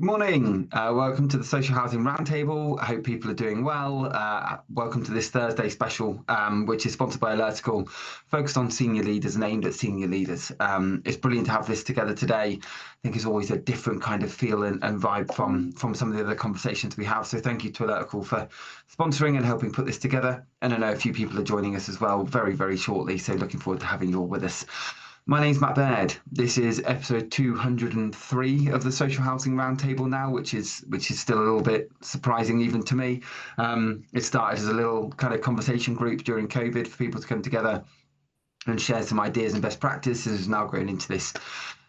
Morning. Welcome to the Social Housing Roundtable. I hope people are doing well. Welcome to this Thursday special, which is sponsored by Alertical, focused on senior leaders and aimed at senior leaders. It's brilliant to have this together today. I think it's always a different kind of feel and vibe from some of the other conversations we have. So thank you to Alertical for sponsoring and helping put this together. And I know a few people are joining us as well very, very shortly. So looking forward to having you all with us. My name's Matt Baird. This is episode 203 of the Social Housing Roundtable now, which is still a little bit surprising even to me. It started as a little kind of conversation group during COVID for people to come together and share some ideas and best practices. Has now grown into this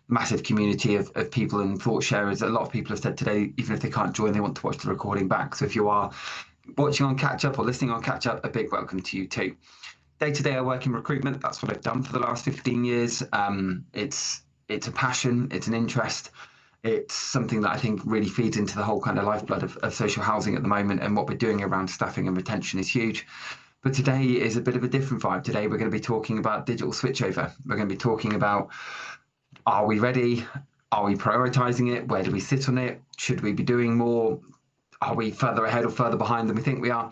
massive community of people and thought sharers. A lot of people have said today, even if they can't join, they want to watch the recording back. So if you are watching on catch up or listening on catch up, a big welcome to you too. Day to day, I work in recruitment. That's what I've done for the last 15 years. It's a passion. It's an interest. It's something that I think really feeds into the whole kind of lifeblood of social housing at the moment. And what we're doing around staffing and retention is huge. But today is a bit of a different vibe. Today, we're going to be talking about digital switchover. We're going to be talking about, are we ready? Are we prioritizing it? Where do we sit on it? Should we be doing more? Are we further ahead or further behind than we think we are?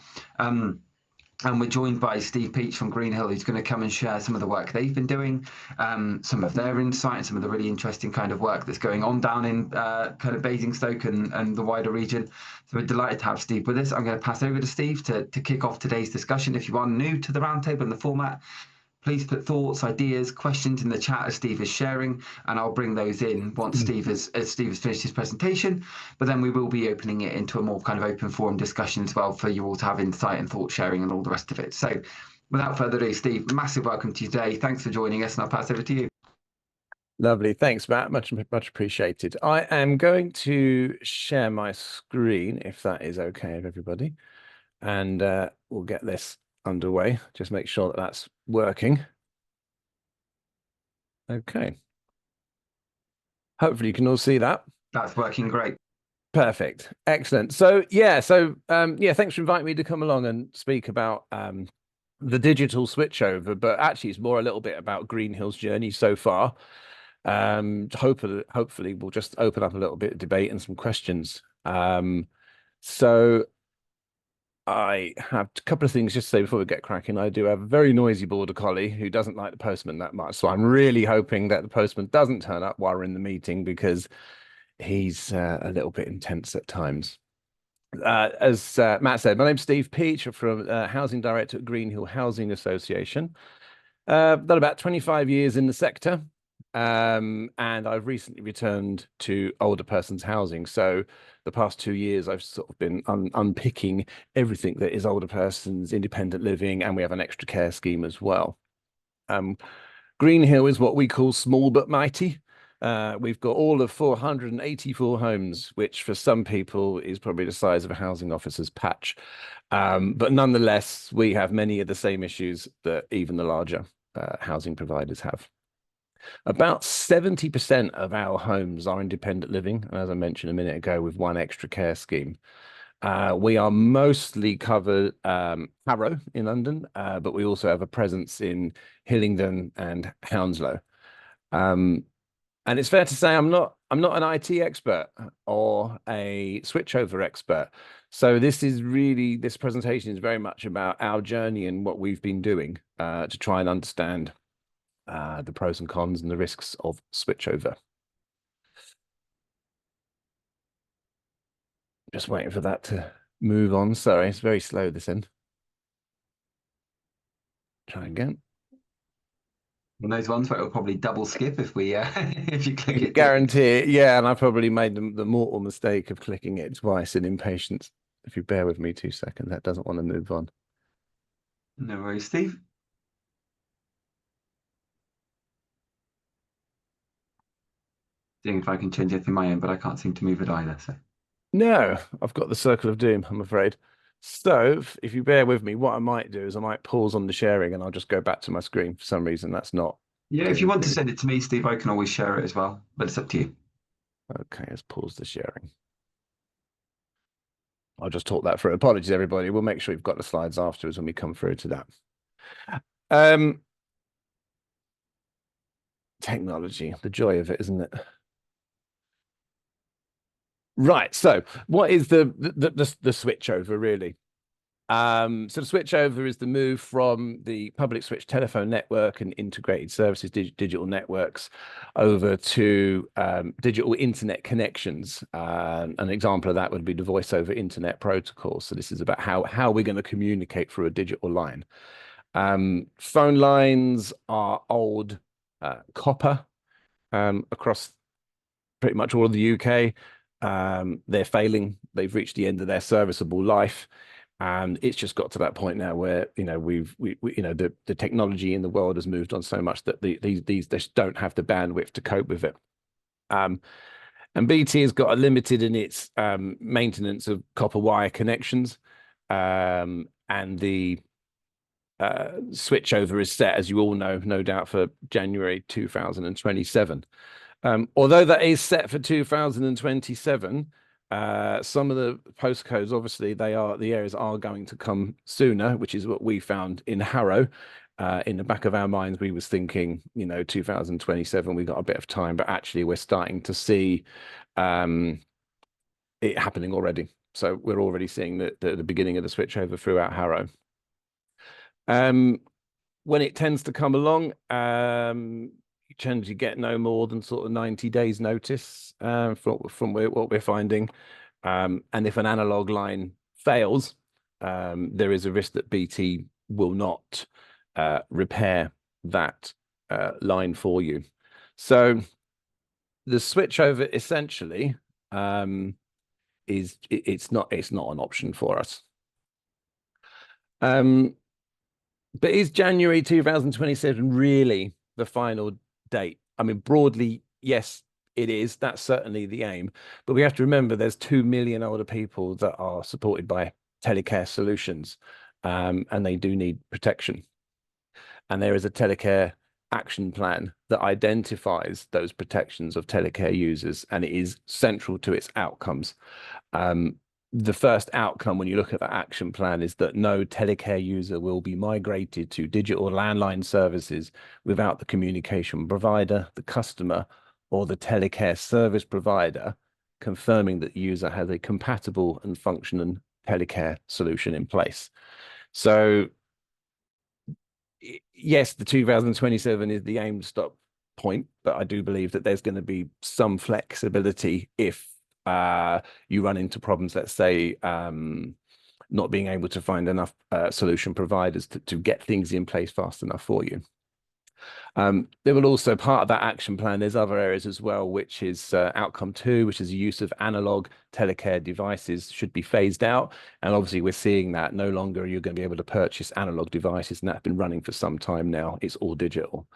And we're joined by Steve Peach from Greenhill, who's going to come and share some of the work they've been doing, some of their insight, and some of the really interesting kind of work that's going on down in kind of Basingstoke and the wider region. So we're delighted to have Steve with us. I'm going to pass over to Steve to kick off today's discussion. If you are new to the roundtable and the format, please put thoughts, ideas, questions in the chat as Steve is sharing, and I'll bring those in once Steve has finished his presentation. But then we will be opening it into a more kind of open forum discussion as well for you all to have insight and thought sharing and all the rest of it. So without further ado, Steve, massive welcome to you today. Thanks for joining us, and I'll pass over to you. Lovely. Thanks, Matt. Much appreciated. I am going to share my screen, if that is okay with everybody, and we'll get this underway. Just make sure that that's working. Okay. Hopefully you can all see that. That's working great. Perfect. Excellent. So thanks for inviting me to come along and speak about the digital switchover, but actually it's more a little bit about Greenhill's journey so far. Hopefully we'll just open up a little bit of debate and some questions. So I have a couple of things just to say before we get cracking. I do have a very noisy border collie who doesn't like the postman that much. So I'm really hoping that the postman doesn't turn up while we're in the meeting, because he's a little bit intense at times. As Matt said, my name's Steve Peach. I'm from Housing Director at Greenhill Housing Association. I've done about 25 years in the sector. And I've recently returned to older persons housing. So the past 2 years, I've sort of been unpicking everything that is older persons, independent living, and we have an extra care scheme as well. Greenhill is what we call small but mighty. We've got all of 484 homes, which for some people is probably the size of a housing officer's patch. But nonetheless, we have many of the same issues that even the larger housing providers have. About 70% of our homes are independent living, and as I mentioned a minute ago, with one extra care scheme. We are mostly covered Harrow in London, but we also have a presence in Hillingdon and Hounslow. And it's fair to say I'm not an IT expert or a switchover expert. So this presentation is very much about our journey and what we've been doing to try and understand the pros and cons and the risks of switchover. Just waiting for that to move on. Sorry, it's very slow this end. Try again. And those ones where it'll probably double skip if we if you click it. Guarantee it. Yeah, and I probably made the mortal mistake of clicking it twice in impatience. If you bear with me 2 seconds, that doesn't want to move on. No worries, Steve. Seeing if I can change anything on my end, but I can't seem to move it either. So no, I've got the circle of doom, I'm afraid. So if you bear with me, what I might do is I might pause on the sharing and I'll just go back to my screen. For some reason, that's not. Yeah, if you want to send it to me, Steve, I can always share it as well, but it's up to you. Okay, let's pause the sharing. I'll just talk that through. Apologies, everybody. We'll make sure you've got the slides afterwards when we come through to that. Technology, the joy of it, isn't it? Right. So what is the switchover really? So the switchover is the move from the public switch telephone network and integrated services, digital networks, over to digital internet connections. An example of that would be the voice over internet protocol. So this is about how we're going to communicate through a digital line. Phone lines are old copper across pretty much all of the UK. They're failing. They've reached the end of their serviceable life. And it's just got to that point now where, you know, we you know, the technology in the world has moved on so much that these just don't have the bandwidth to cope with it. And BT has got a limited in its maintenance of copper wire connections. And the switchover is set, as you all know, no doubt, for January 2027. Although that is set for 2027, some of the postcodes, obviously, the areas are going to come sooner, which is what we found in Harrow. In the back of our minds, we was thinking, you know, 2027, we got a bit of time, but actually we're starting to see it happening already. So we're already seeing the beginning of the switchover throughout Harrow. When it tends to come along, you generally get no more than sort of 90 days notice from what we're finding. And if an analog line fails, there is a risk that BT will not repair that line for you. So the switchover essentially it's not an option for us. But is January 2027 really the final date? I mean, broadly, yes, it is. That's certainly the aim. But we have to remember there's 2 million older people that are supported by telecare solutions, and they do need protection. And there is a telecare action plan that identifies those protections of telecare users, and it is central to its outcomes. The first outcome when you look at the action plan is that no telecare user will be migrated to digital landline services without the communication provider, the customer, or the telecare service provider confirming that the user has a compatible and functioning telecare solution in place. So yes, the 2027 is the aim stop point, but I do believe that there's going to be some flexibility if you run into problems, let's say, not being able to find enough solution providers to get things in place fast enough for you. There will also, part of that action plan, there's other areas as well, which is outcome 2, which is the use of analog telecare devices should be phased out. And obviously we're seeing that no longer you're going to be able to purchase analog devices, and that's been running for some time now. It's all digital.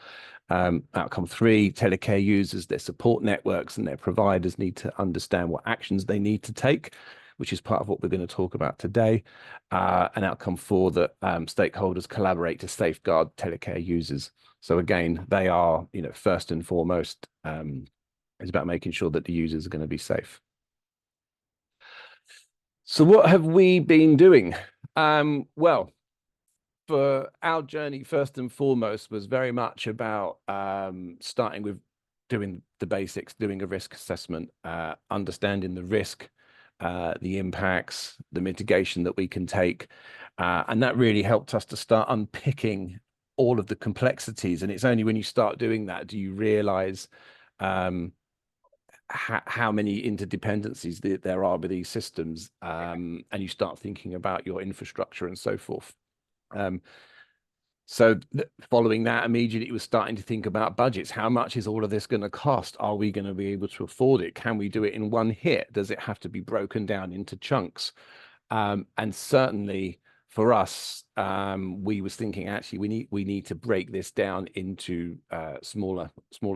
Outcome 3, telecare users, their support networks and their providers need to understand what actions they need to take, which is part of what we're going to talk about today. And outcome 4, that stakeholders collaborate to safeguard telecare users. So again, they are, you know, first and foremost, it's about making sure that the users are going to be safe. So what have we been doing? Well, for our journey, first and foremost, was very much about starting with doing the basics, doing a risk assessment, understanding the risk, the impacts, the mitigation that we can take. And that really helped us to start unpicking all of the complexities. And it's only when you start doing that do you realize how many interdependencies there are with these systems, and you start thinking about your infrastructure and so forth. So following that, immediately it was starting to think about budgets. How much is all of this going to cost? Are we going to be able to afford it? Can we do it in one hit? Does it have to be broken down into chunks? And certainly for us, we was thinking actually we need to break this down into smaller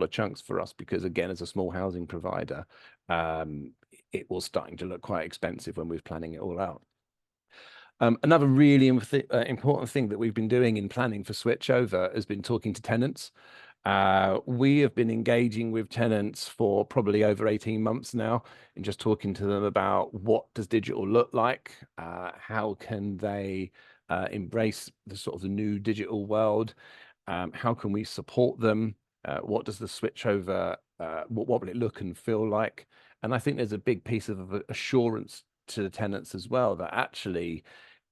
chunks for us, because again, as a small housing provider, it was starting to look quite expensive when we were planning it all out. Another really important thing that we've been doing in planning for switchover has been talking to tenants. We have been engaging with tenants for probably over 18 months now, and just talking to them about what does digital look like, how can they embrace the sort of the new digital world, how can we support them, what does the switchover, what will it look and feel like, And I think there's a big piece of assurance to the tenants as well, that actually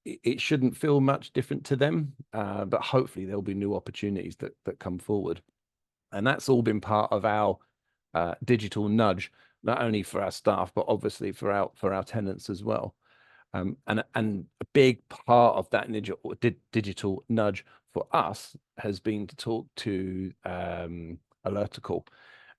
it shouldn't feel much different to them, but hopefully there'll be new opportunities that come forward. And that's all been part of our digital nudge, not only for our staff, but obviously for our tenants as well. And a big part of that digital nudge for us has been to talk to Alertical.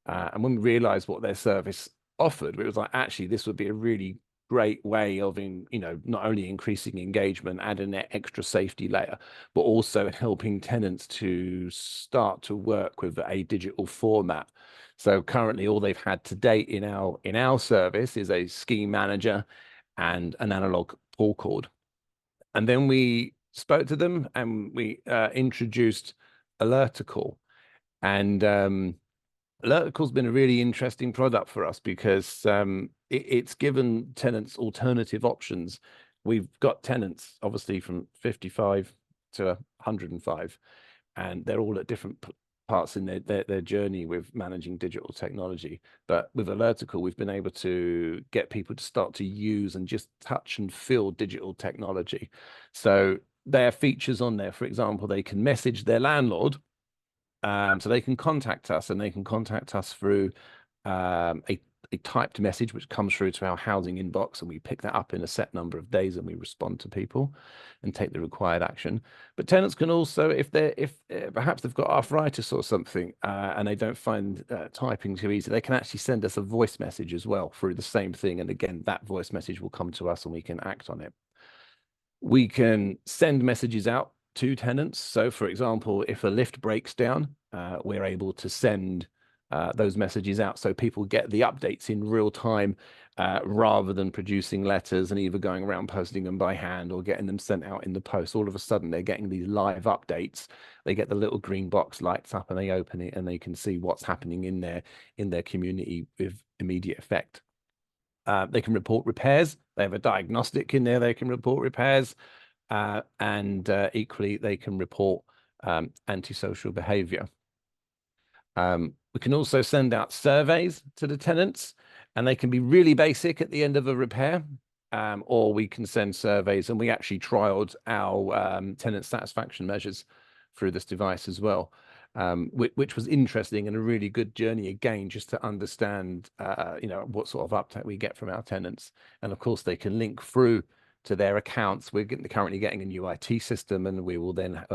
And when we realized what their service offered, it was like, actually, this would be a really great way of not only increasing engagement, adding that extra safety layer, but also helping tenants to start to work with a digital format. So currently all they've had to date in our service is a scheme manager and an analog pull cord. And then we spoke to them and we introduced Alertical. And Alertical's been a really interesting product for us because it's given tenants alternative options. We've got tenants obviously from 55 to 105, and they're all at different parts in their journey with managing digital technology. But with Alertical, we've been able to get people to start to use and just touch and feel digital technology. So there are features on there. For example, they can message their landlord. So they can contact us, and they can contact us through a typed message which comes through to our housing inbox, and we pick that up in a set number of days and we respond to people and take the required action. But tenants can also, if perhaps they've got arthritis or something and they don't find typing too easy, they can actually send us a voice message as well through the same thing. And again, that voice message will come to us and we can act on it. We can send messages out to tenants. So for example, if a lift breaks down, we're able to send those messages out so people get the updates in real time rather than producing letters and either going around posting them by hand or getting them sent out in the post. All of a sudden they're getting these live updates. They get the little green box lights up and they open it and they can see what's happening in their community with immediate effect. They can report repairs. They have a diagnostic in there. They can report repairs. And equally, they can report antisocial behavior. We can also send out surveys to the tenants, and they can be really basic at the end of a repair, or we can send surveys, and we actually trialed our tenant satisfaction measures through this device as well, which was interesting and a really good journey again, just to understand, what sort of uptake we get from our tenants. And of course, they can link through to their accounts. We're currently getting a new IT system, and we will then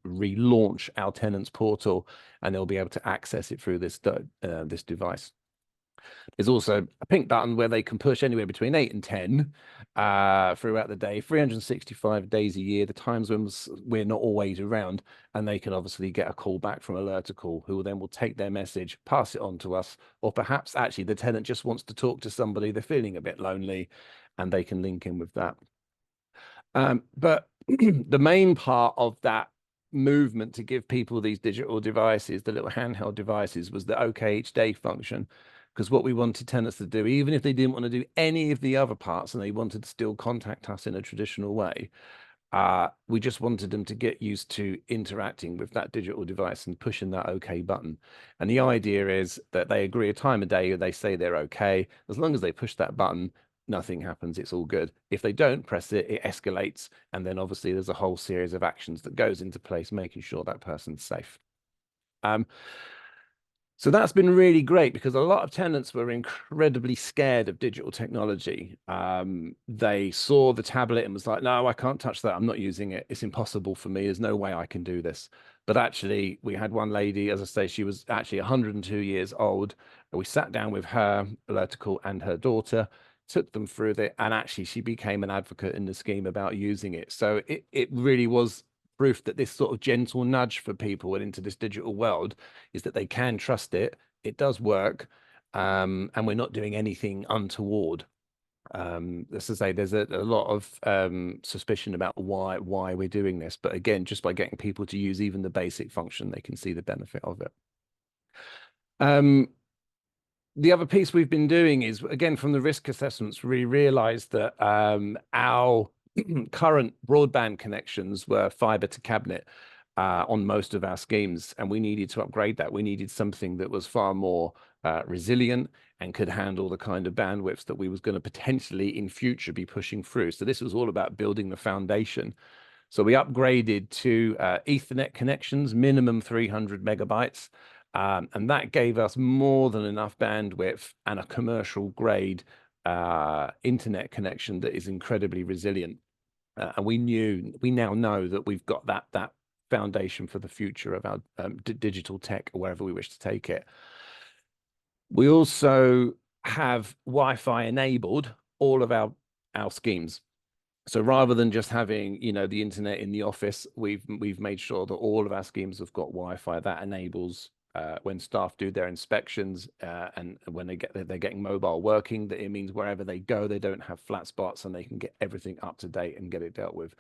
relaunch our tenants portal, and they'll be able to access it through this device. There's also a pink button where they can push anywhere between 8 and 10 throughout the day, 365 days a year, the times when we're not always around, and they can obviously get a call back from Alertical, who then will take their message, pass it on to us, or perhaps actually the tenant just wants to talk to somebody, they're feeling a bit lonely, and they can link in with that. But the main part of that movement to give people these digital devices, the little handheld devices, was the OK each day function. Because what we wanted tenants to do, even if they didn't want to do any of the other parts and they wanted to still contact us in a traditional way, we just wanted them to get used to interacting with that digital device and pushing that OK button. And the idea is that they agree a time of day, they say they're OK. As long as they push that button, nothing happens, it's all good. If they don't press it, it escalates. And then obviously there's a whole series of actions that goes into place, making sure that person's safe. So that's been really great because a lot of tenants were incredibly scared of digital technology. They saw the tablet and was like, no, I can't touch that. I'm not using it. It's impossible for me. There's no way I can do this. But actually, we had one lady, as I say, she was actually 102 years old. We sat down with her, Alertical, and her daughter, took them through it, and actually she became an advocate in the scheme about using it. So it really was proof that this sort of gentle nudge for people into this digital world is that they can trust it. It does work, and we're not doing anything untoward. As I say, there's a lot of suspicion about why we're doing this, but again, just by getting people to use even the basic function, they can see the benefit of it. The other piece we've been doing is, again, from the risk assessments, we realized that our current broadband connections were fiber to cabinet on most of our schemes, and we needed to upgrade that. We needed something that was far more resilient and could handle the kind of bandwidths that we was going to potentially in future be pushing through. So this was all about building the foundation. So we upgraded to Ethernet connections, minimum 300 megabytes. And that gave us more than enough bandwidth and a commercial grade internet connection that is incredibly resilient. And we now know that we've got that foundation for the future of our digital tech, or wherever we wish to take it. We also have Wi-Fi enabled all of our schemes. So rather than just having, the internet in the office, we've made sure that all of our schemes have got Wi-Fi. That enables when staff do their inspections and when they're getting mobile working, that it means wherever they go, they don't have flat spots and they can get everything up to date and get it dealt with.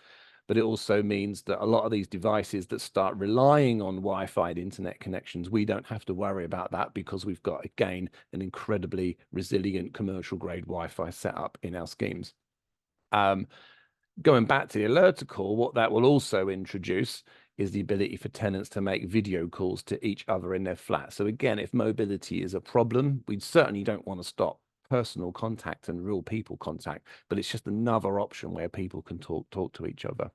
But it also means that a lot of these devices that start relying on Wi-Fi internet connections, we don't have to worry about that because we've got, again, an incredibly resilient commercial grade Wi-Fi setup in our schemes. Going back to the alerter call, what that will also introduce is the ability for tenants to make video calls to each other in their flat. So again, if mobility is a problem, we certainly don't want to stop personal contact and real people contact, but it's just another option where people can talk to each other.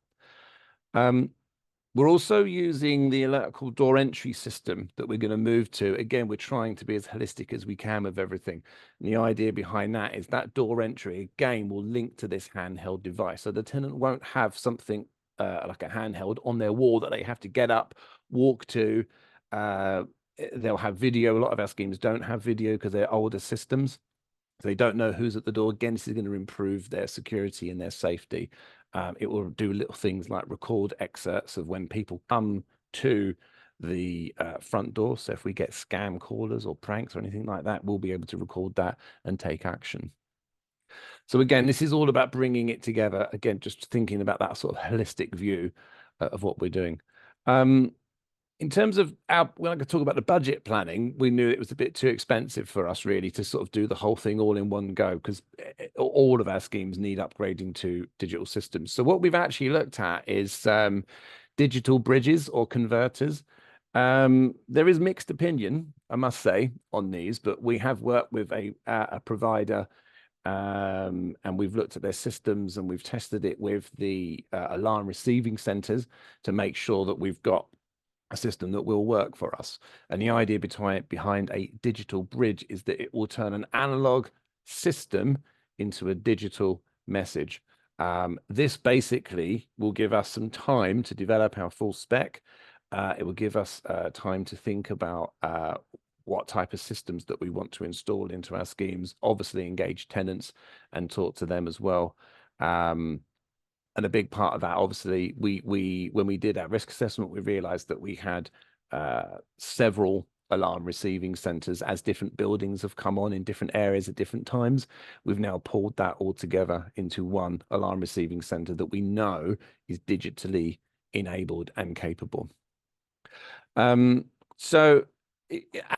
We're also using the electrical door entry system that we're going to move to. Again, we're trying to be as holistic as we can with everything. And the idea behind that is that door entry, again, will link to this handheld device. So the tenant won't have something like a handheld on their wall that they have to get up, walk to. They'll have video. A lot of our schemes don't have video because they're older systems. So they don't know who's at the door. Again, this is going to improve their security and their safety. It will do little things like record excerpts of when people come to the front door. So if we get scam callers or pranks or anything like that, we'll be able to record that and take action. So again, this is all about bringing it together. Again, just thinking about that sort of holistic view of what we're doing. In terms of when I could talk about the budget planning, we knew it was a bit too expensive for us really to sort of do the whole thing all in one go, because all of our schemes need upgrading to digital systems. So what we've actually looked at is digital bridges or converters. There is mixed opinion, I must say, on these, but we have worked with a provider and we've looked at their systems and we've tested it with the alarm receiving centers to make sure that we've got a system that will work for us. And the idea behind a digital bridge is that it will turn an analog system into a digital message. This basically will give us some time to develop our full spec. It will give us time to think about what type of systems that we want to install into our schemes, obviously engage tenants and talk to them as well. And a big part of that, obviously, when we did our risk assessment, we realized that we had several alarm receiving centers as different buildings have come on in different areas at different times. We've now pulled that all together into one alarm receiving center that we know is digitally enabled and capable. So,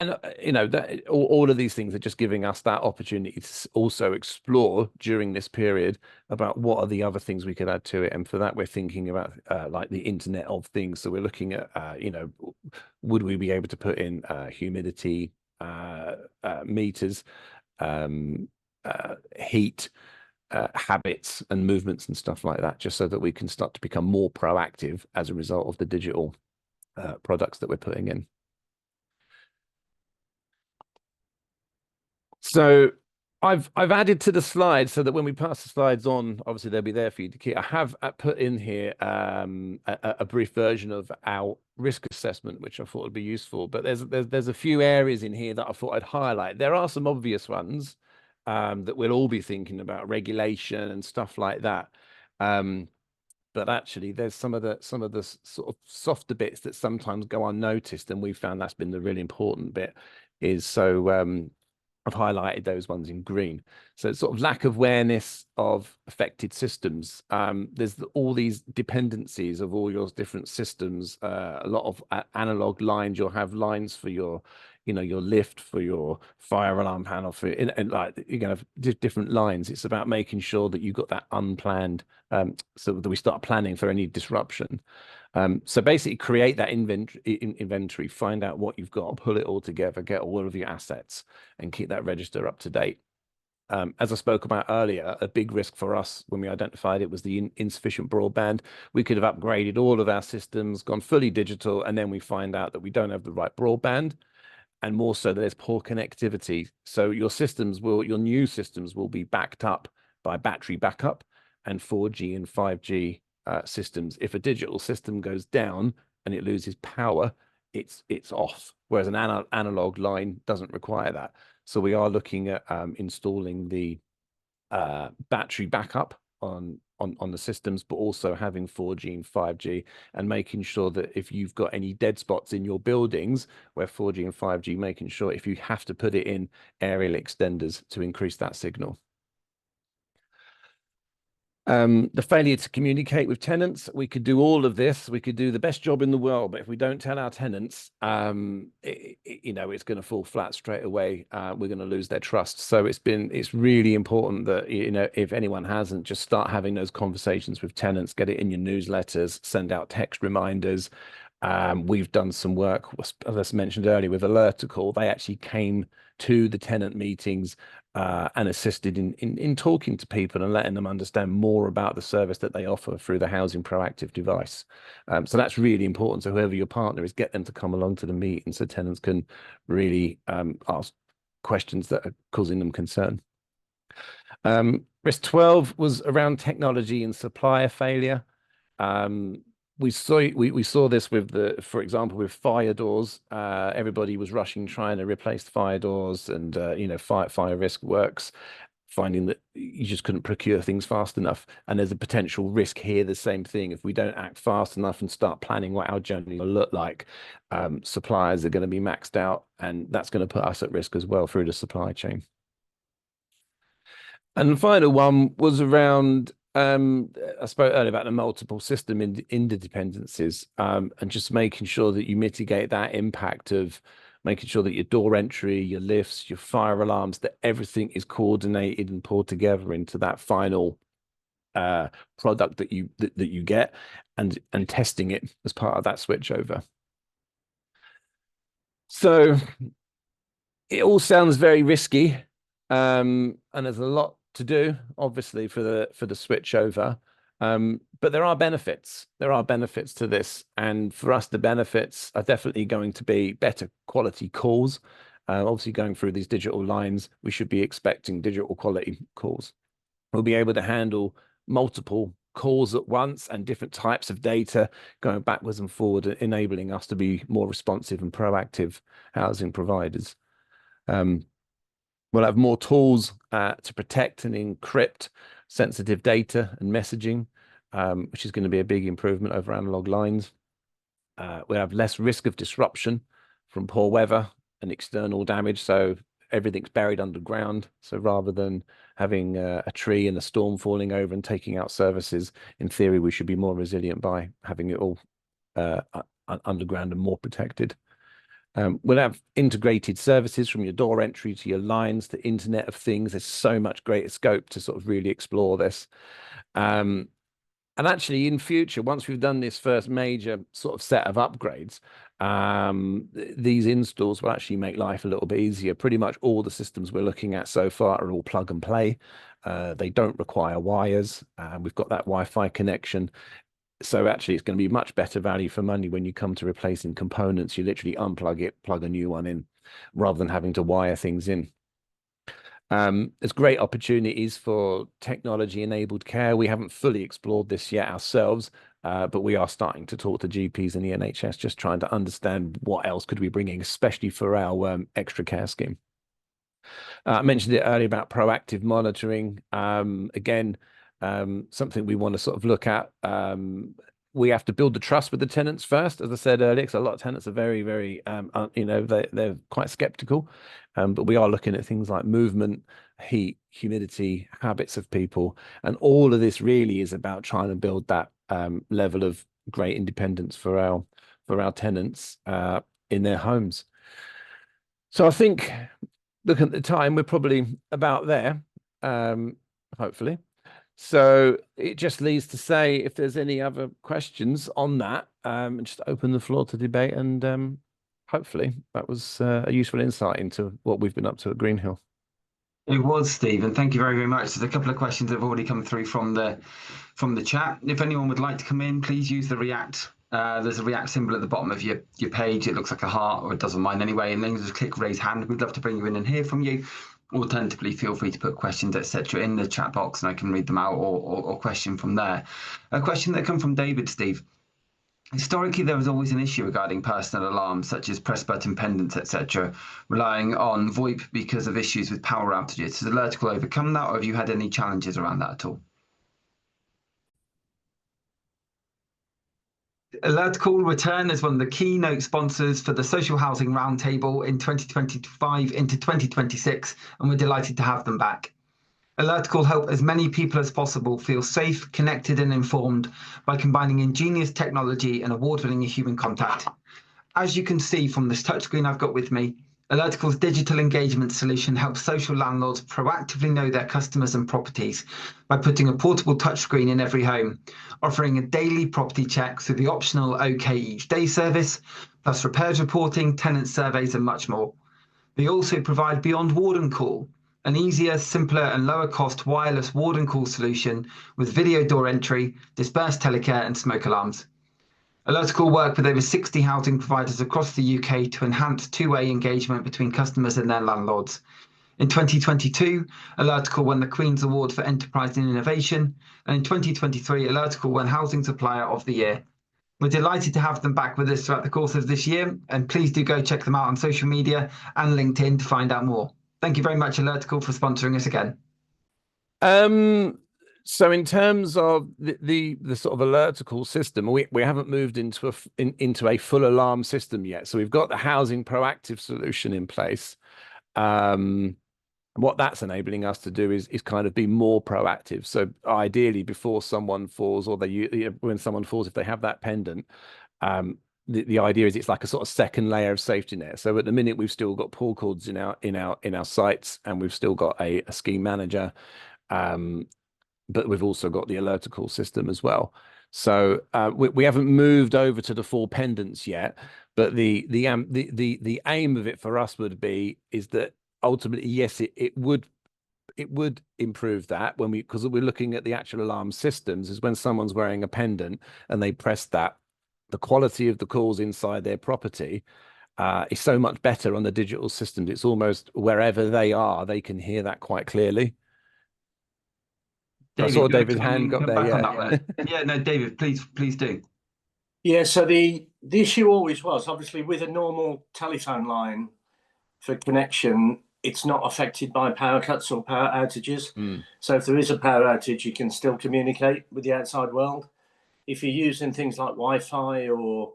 and that all of these things are just giving us that opportunity to also explore during this period about what are the other things we could add to it. And for that, we're thinking about like the Internet of Things. So we're looking at, would we be able to put in humidity meters, heat, habits and movements and stuff like that, just so that we can start to become more proactive as a result of the digital products that we're putting in. So I've added to the slides so that when we pass the slides on, obviously they'll be there for you to keep. I have put in here a brief version of our risk assessment, which I thought would be useful. But there's a few areas in here that I thought I'd highlight. There are some obvious ones that we'll all be thinking about, regulation and stuff like that. But actually, there's some of the sort of softer bits that sometimes go unnoticed, and we found that's been the really important bit. Is so. I've highlighted those ones in green. So it's sort of lack of awareness of affected systems. There's all these dependencies of all your different systems, a lot of analog lines. You'll have lines for your your lift, for your fire alarm panel, and like you're gonna have different lines. It's about making sure that you've got that unplanned, so that we start planning for any disruption. So basically create that inventory, find out what you've got, pull it all together, get all of your assets, and keep that register up to date. As I spoke about earlier, a big risk for us when we identified it was the insufficient broadband. We could have upgraded all of our systems, gone fully digital, and then we find out that we don't have the right broadband, and more so that there's poor connectivity. So your new systems will be backed up by battery backup and 4G and 5G systems. If a digital system goes down and it loses power, it's off. Whereas an analog line doesn't require that. So we are looking at installing the battery backup on the systems, but also having 4G and 5G, and making sure that if you've got any dead spots in your buildings where 4G and 5G, making sure if you have to put it in aerial extenders to increase that signal. The failure to communicate with tenants. We could do all of this. We could do the best job in the world, but if we don't tell our tenants, it's going to fall flat straight away. We're going to lose their trust. So it's really important that, if anyone hasn't, just start having those conversations with tenants, get it in your newsletters, send out text reminders. We've done some work, as I mentioned earlier, with Alertical. They actually came to the tenant meetings and assisted in talking to people and letting them understand more about the service that they offer through the Housing Proactive device. So that's really important. So whoever your partner is, get them to come along to the meeting so tenants can really ask questions that are causing them concern. Risk 12 was around technology and supplier failure. We saw this with for example, with fire doors. Everybody was rushing, trying to replace the fire doors, and fire risk works, finding that you just couldn't procure things fast enough. And there's a potential risk here, the same thing. If we don't act fast enough and start planning what our journey will look like, suppliers are going to be maxed out, and that's going to put us at risk as well through the supply chain. And the final one was around, I spoke earlier about the multiple system interdependencies, and just making sure that you mitigate that impact of making sure that your door entry, your lifts, your fire alarms, that everything is coordinated and pulled together into that final product that you get, and testing it as part of that switchover. So it all sounds very risky, and there's a lot to do, obviously, for the switchover. But there are benefits. There are benefits to this, and for us, the benefits are definitely going to be better quality calls. Obviously, going through these digital lines, we should be expecting digital quality calls. We'll be able to handle multiple calls at once and different types of data going backwards and forward, enabling us to be more responsive and proactive housing providers. We'll have more tools to protect and encrypt sensitive data and messaging, which is going to be a big improvement over analog lines. We'll have less risk of disruption from poor weather and external damage. So everything's buried underground. So rather than having a tree and a storm falling over and taking out services, in theory, we should be more resilient by having it all underground and more protected. We'll have integrated services from your door entry to your lines to Internet of Things. There's so much greater scope to sort of really explore this. And actually, in future, once we've done this first major sort of set of upgrades, these installs will actually make life a little bit easier. Pretty much all the systems we're looking at so far are all plug and play. They don't require wires. We've got that Wi-Fi connection. So actually, it's going to be much better value for money when you come to replacing components. You literally unplug it, plug a new one in, rather than having to wire things in. There's great opportunities for technology-enabled care. We haven't fully explored this yet ourselves, but we are starting to talk to GPs and the NHS, just trying to understand what else could we bring in, especially for our extra care scheme. I mentioned it earlier about proactive monitoring. Again, something we want to sort of look at. We have to build the trust with the tenants first, as I said earlier, because a lot of tenants are very, very, they're quite skeptical. But we are looking at things like movement, heat, humidity, habits of people. And all of this really is about trying to build that level of great independence for our tenants in their homes. So I think, looking at the time, we're probably about there, hopefully. So it just leaves to say if there's any other questions on that, just open the floor to debate, and hopefully that was a useful insight into what we've been up to at Greenhill. It was, Steve, and thank you very, very much. There's a couple of questions that have already come through from the chat. If anyone would like to come in, please use the React. There's a React symbol at the bottom of your page. It looks like a heart, or it doesn't mind anyway. And then just click raise hand. We'd love to bring you in and hear from you. Alternatively, feel free to put questions, etc., in the chat box, and I can read them out or question from there. A question that come from David, Steve. Historically, there was always an issue regarding personal alarms, such as press button pendants, etc., relying on VoIP because of issues with power outages. Has Alertical overcome that, or have you had any challenges around that at all? Alertical return as one of the keynote sponsors for the Social Housing Roundtable in 2025 into 2026, and we're delighted to have them back. Alertical help as many people as possible feel safe, connected, and informed by combining ingenious technology and award-winning human contact. As you can see from this touchscreen I've got with me, Alertical's digital engagement solution helps social landlords proactively know their customers and properties by putting a portable touchscreen in every home, offering a daily property check through the optional OK Each Day service, plus repairs reporting, tenant surveys, and much more. They also provide Beyond Warden Call, an easier, simpler, and lower cost wireless warden call solution with video door entry, dispersed telecare, and smoke alarms. Alertical work with over 60 housing providers across the UK to enhance two-way engagement between customers and their landlords. In 2022, Alertical won the Queen's Award for Enterprise and Innovation, and in 2023, Alertical won Housing Supplier of the Year. We're delighted to have them back with us throughout the course of this year, and please do go check them out on social media and LinkedIn to find out more. Thank you very much, Alertical, for sponsoring us again. So in terms of the sort of Alertical system, we haven't moved into a full alarm system yet. So we've got the housing proactive solution in place. What that's enabling us to do is kind of be more proactive. So ideally, before someone falls, or when someone falls, if they have that pendant, the idea is it's like a sort of second layer of safety net. So at the minute, we've still got pull cords in our sites, and we've still got a scheme manager, but we've also got the Alertical system as well. So we haven't moved over to the full pendants yet, but the aim of it for us is that ultimately, yes, it would improve that because we're looking at the actual alarm systems. Is when someone's wearing a pendant and they press that, the quality of the calls inside their property is so much better on the digital systems. It's almost wherever they are, they can hear that quite clearly. David, I saw David's hand got there. Yeah. Yeah, no, David, please do. Yeah, so the issue always was, obviously, with a normal telephone line for connection, it's not affected by power cuts or power outages. So if there is a power outage, you can still communicate with the outside world. If you're using things like Wi-Fi or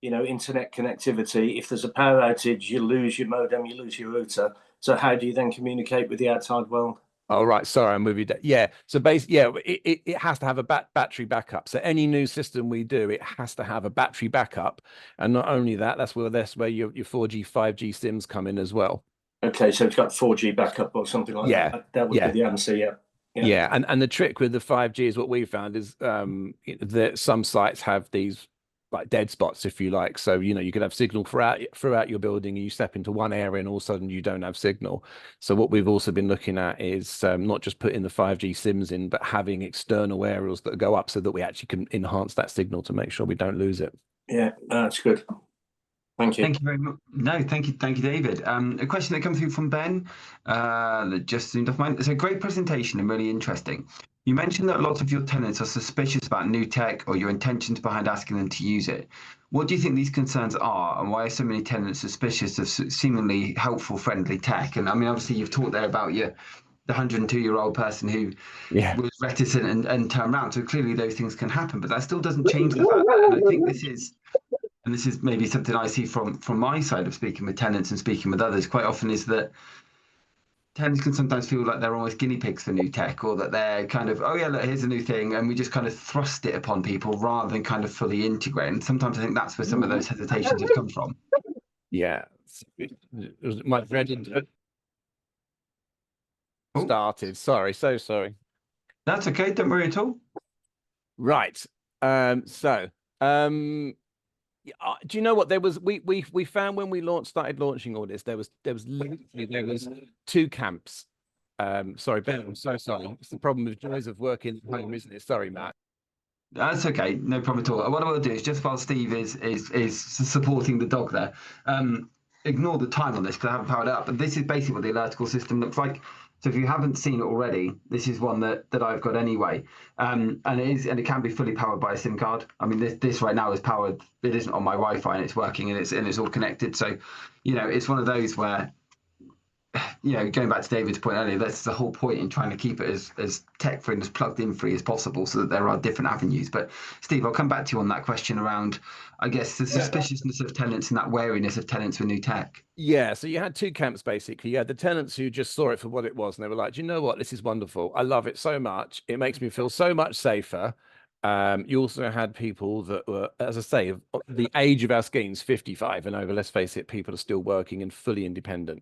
internet connectivity, if there's a power outage, you lose your modem, you lose your router. So how do you then communicate with the outside world? Oh, right. Sorry, I'm with you. Yeah. So basically, yeah, it has to have a battery backup. So any new system we do, it has to have a battery backup. And not only that, that's where your 4G, 5G SIMs come in as well. Okay, so it's got 4G backup or something like that. That would be the answer, yeah. Yeah, and the trick with the 5G is what we found is that some sites have these like dead spots, if you like. So you could have signal throughout your building, and you step into one area, and all of a sudden you don't have signal. So what we've also been looking at is not just putting the 5G SIMs in, but having external aerials that go up so that we actually can enhance that signal to make sure we don't lose it. Yeah, that's good. Thank you. Thank you very much. No, thank you, David. A question that comes through from Ben that just seemed off mine. It's a great presentation and really interesting. You mentioned that a lot of your tenants are suspicious about new tech or your intentions behind asking them to use it. What do you think these concerns are, and why are so many tenants suspicious of seemingly helpful, friendly tech? And I mean, obviously, you've talked there about the 102-year-old person who was reticent and turned around. So clearly, those things can happen, but that still doesn't change the fact that, and I think this is maybe something I see from my side of speaking with tenants and speaking with others quite often, is that tenants can sometimes feel like they're almost guinea pigs for new tech, or that they're kind of, oh yeah, look, here's a new thing, and we just kind of thrust it upon people rather than kind of fully integrate. And sometimes I think that's where some of those hesitations have come from. Yeah, my dreaded started. Sorry, so sorry. That's okay. Don't worry at all. Right. So, do you know what there was? We found when we started launching all this, there was two camps. Sorry, Ben, I'm so sorry. It's the problem with joys of working at home, isn't it? Sorry, Matt. That's okay, no problem at all. What I will do is just while Steve is supporting the dog there, ignore the time on this because I haven't powered it up. But this is basically what the electrical system looks like. So if you haven't seen it already, this is one that I've got anyway, and it can be fully powered by a SIM card. I mean, this right now is powered. It isn't on my Wi-Fi and it's working and it's all connected. So, it's one of those where going back to David's point earlier, that's the whole point in trying to keep it as tech free and as plugged in free as possible so that there are different avenues. But Steve, I'll come back to you on that question around, I guess, the suspiciousness of tenants and that wariness of tenants with new tech. Yeah, so you had two camps basically. You had the tenants who just saw it for what it was, and they were like, "Do you know what? This is wonderful. I love it so much. It makes me feel so much safer." You also had people that were, as I say, the age of our schemes, 55 and over. Let's face it, people are still working and fully independent.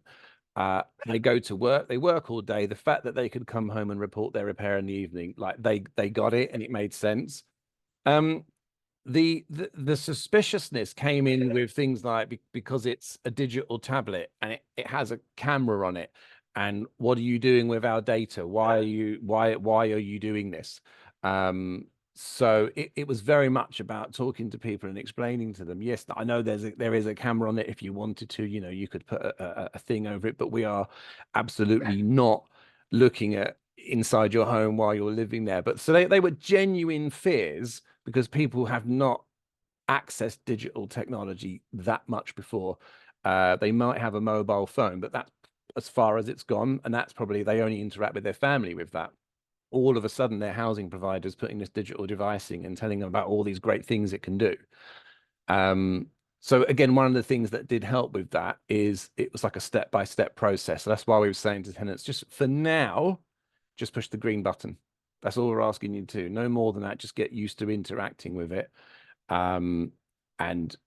They go to work, they work all day. The fact that they could come home and report their repair in the evening, like they got it and it made sense. The suspiciousness came in with things like because it's a digital tablet and it has a camera on it. And what are you doing with our data? Why are you doing this? So it was very much about talking to people and explaining to them, yes, I know there is a camera on it. If you wanted to, you could put a thing over it, but we are absolutely not looking at inside your home while you're living there. But so they were genuine fears because people have not accessed digital technology that much before. They might have a mobile phone, but that's as far as it's gone. And that's probably, they only interact with their family with that. All of a sudden, their housing providers putting this digital device in and telling them about all these great things it can do. So again, one of the things that did help with that is it was like a step-by-step process. So that's why we were saying to tenants, just for now, just push the green button. That's all we're asking you to do. No more than that. Just get used to interacting with it. And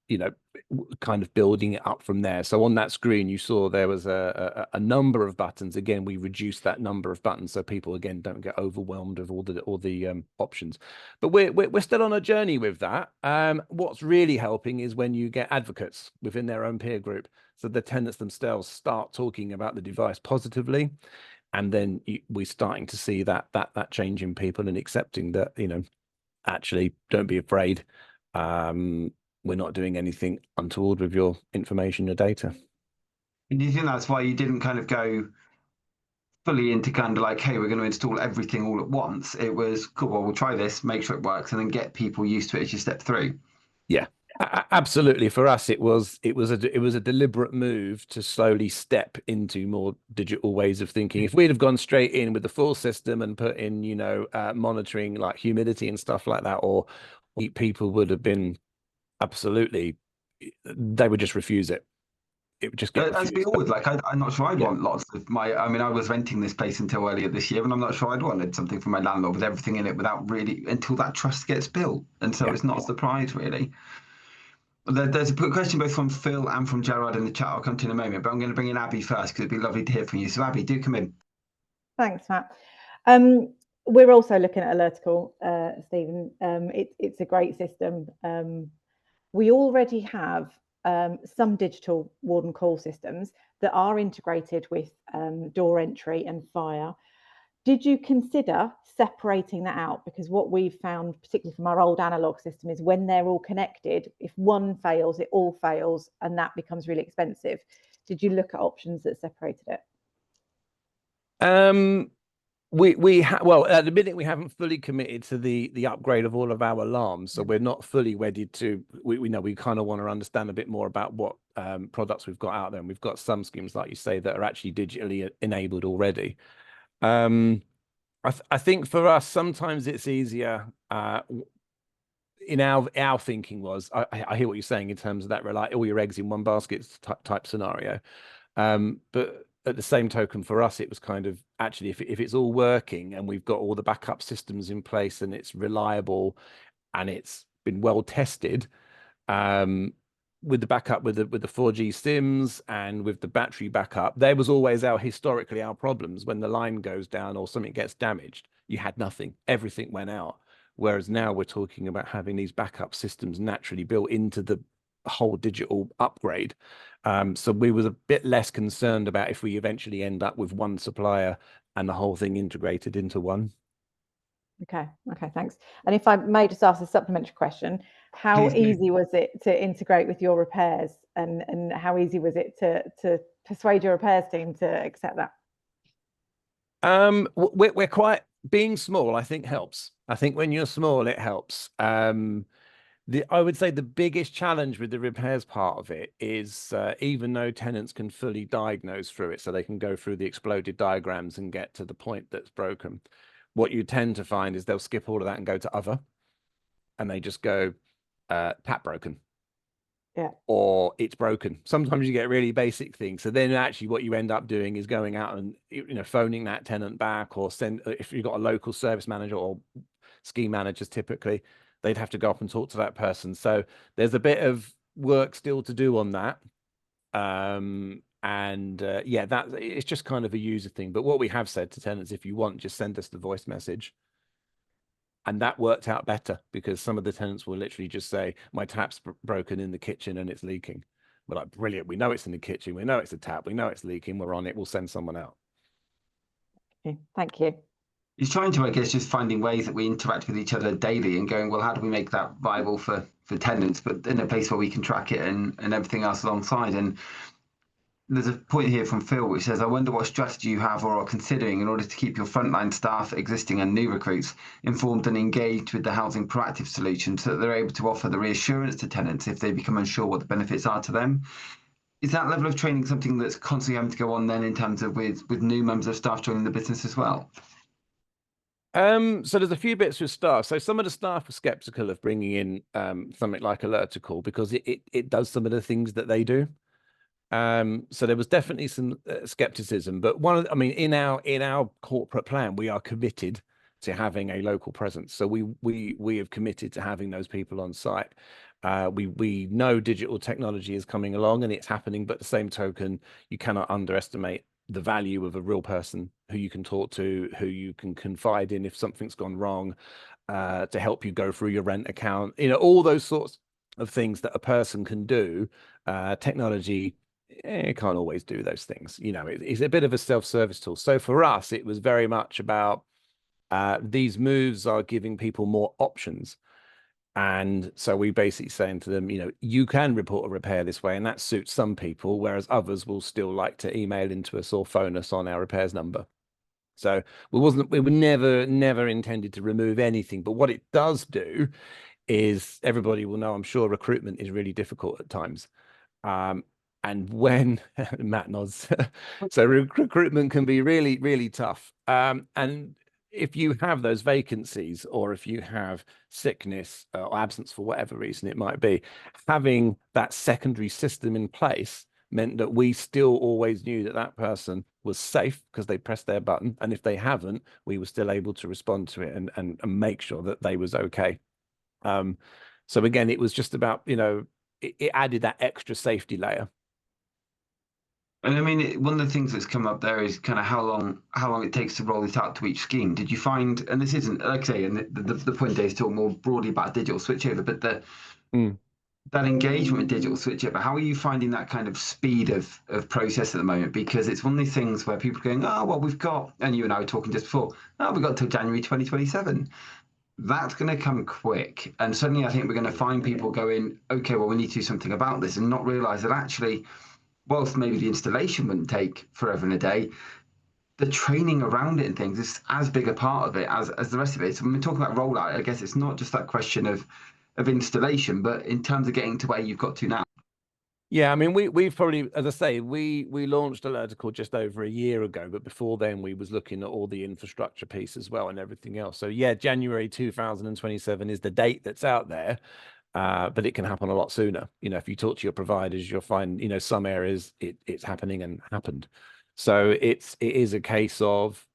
kind of building it up from there. So on that screen, you saw there was a number of buttons. Again, we reduced that number of buttons so people again don't get overwhelmed of all the options. But we're still on a journey with that. What's really helping is when you get advocates within their own peer group, so the tenants themselves start talking about the device positively, and then we're starting to see that change in people and accepting that actually don't be afraid. We're not doing anything untoward with your information, your data. And do you think that's why you didn't kind of go fully into kind of like, hey, we're going to install everything all at once? It was cool. Well, we'll try this, make sure it works, and then get people used to it as you step through. Yeah, absolutely. For us, it was a deliberate move to slowly step into more digital ways of thinking. If we'd have gone straight in with the full system and put in, monitoring like humidity and stuff like that, or people would have been absolutely, they would just refuse it. It would just get As we all would. Like, I'm not sure I'd want lots of I mean, I was renting this place until earlier this year, and I'm not sure I'd wanted something from my landlord with everything in it without really, until that trust gets built. And so it's not a surprise, really. There's a question both from Phil and from Gerard in the chat. I'll come to in a moment, but I'm going to bring in Abby first because it'd be lovely to hear from you. So, Abby, do come in. Thanks, Matt. We're also looking at Alertical, Stephen. It's a great system. We already have some digital warden call systems that are integrated with door entry and fire. Did you consider separating that out? Because what we've found, particularly from our old analog system, is when they're all connected, if one fails, it all fails, and that becomes really expensive. Did you look at options that separated it? Well, at the minute we haven't fully committed to the upgrade of all of our alarms, so we're not fully wedded to. We know we kind of want to understand a bit more about what products we've got out there, and we've got some schemes, like you say, that are actually digitally enabled already. I think for us, sometimes it's easier. In our thinking was, I hear what you're saying in terms of that, like all your eggs in one basket type scenario, but at the same token, for us, it was kind of actually, if it's all working and we've got all the backup systems in place and it's reliable and it's been well tested, with the backup with the 4G SIMs and with the battery backup, there was always historically our problems when the line goes down or something gets damaged. You had nothing, everything went out. Whereas now we're talking about having these backup systems naturally built into the whole digital upgrade. So we was a bit less concerned about if we eventually end up with one supplier and the whole thing integrated into one. Okay, thanks. And if I may just ask a supplementary question, how Please do. easy was it to integrate with your repairs, and how easy was it to persuade your repairs team to accept that? We're quite, being small, I think helps. I think when you're small, it helps. I would say the biggest challenge with the repairs part of it is even though tenants can fully diagnose through it, so they can go through the exploded diagrams and get to the point that's broken, what you tend to find is they'll skip all of that and go to other, and they just go tap broken. Yeah. Or it's broken. Sometimes you get really basic things. So then actually what you end up doing is going out and, you know, phoning that tenant back, or send, if you've got a local service manager or scheme managers, typically they'd have to go up and talk to that person. So there's a bit of work still to do on that. Yeah, that it's just kind of a user thing. But what we have said to tenants, if you want, just send us the voice message. And that worked out better because some of the tenants will literally just say, my tap's broken in the kitchen and it's leaking. We're like, brilliant. We know it's in the kitchen. We know it's a tap. We know it's leaking. We're on it. We'll send someone out. Okay, thank you. He's trying to, I guess, just finding ways that we interact with each other daily and going, well, how do we make that viable for tenants, but in a place where we can track it and everything else alongside. And there's a point here from Phil which says, I wonder what strategy you have or are considering in order to keep your frontline staff, existing and new recruits, informed and engaged with the housing proactive solution so that they're able to offer the reassurance to tenants if they become unsure what the benefits are to them. Is that level of training something that's constantly having to go on then in terms of with new members of staff joining the business as well? So there's a few bits with staff. So some of the staff are skeptical of bringing in something like Alertical because it does some of the things that they do. So there was definitely some skepticism, but I mean, in our corporate plan, we are committed to having a local presence. So we have committed to having those people on site. We know digital technology is coming along and it's happening, but at the same token, you cannot underestimate the value of a real person who you can talk to, who you can confide in if something's gone wrong, to help you go through your rent account, you know, all those sorts of things that a person can do. Technology, it can't always do those things. You know, it's a bit of a self-service tool. So for us, it was very much about these moves are giving people more options. And so we basically saying to them, you know, you can report a repair this way, and that suits some people, whereas others will still like to email into us or phone us on our repairs number. So we were never intended to remove anything. But what it does do is, everybody will know, I'm sure, recruitment is really difficult at times. And when Matt nods, so recruitment can be really, really tough. And if you have those vacancies, or if you have sickness or absence for whatever reason it might be, having that secondary system in place meant that we still always knew that that person was safe because they pressed their button. And if they haven't, we were still able to respond to it and make sure that they was okay. So again, it was just about, you know, it added that extra safety layer. And I mean, one of the things that's come up there is kind of how long it takes to roll it out to each scheme. Did you find, and this isn't, like I say, and the point there is to talk more broadly about digital switchover, but that engagement with digital switchover, how are you finding that kind of speed of process at the moment? Because it's one of these things where people are going, oh, well, we've got, and you and I were talking just before, oh, we've got till January 2027. That's going to come quick. And suddenly I think we're going to find people going, okay, well, we need to do something about this, and not realize that actually, whilst maybe the installation wouldn't take forever and a day, the training around it and things is as big a part of it as the rest of it. So when we're talking about rollout, I guess it's not just that question of installation, but in terms of getting to where you've got to now. Yeah, I mean, we've probably, as I say, we launched Alertical just over a year ago, but before then we was looking at all the infrastructure piece as well and everything else. So yeah, January 2027 is the date that's out there. But it can happen a lot sooner. You know, if you talk to your providers, you'll find, you know, some areas it's happening and happened. So it is a case of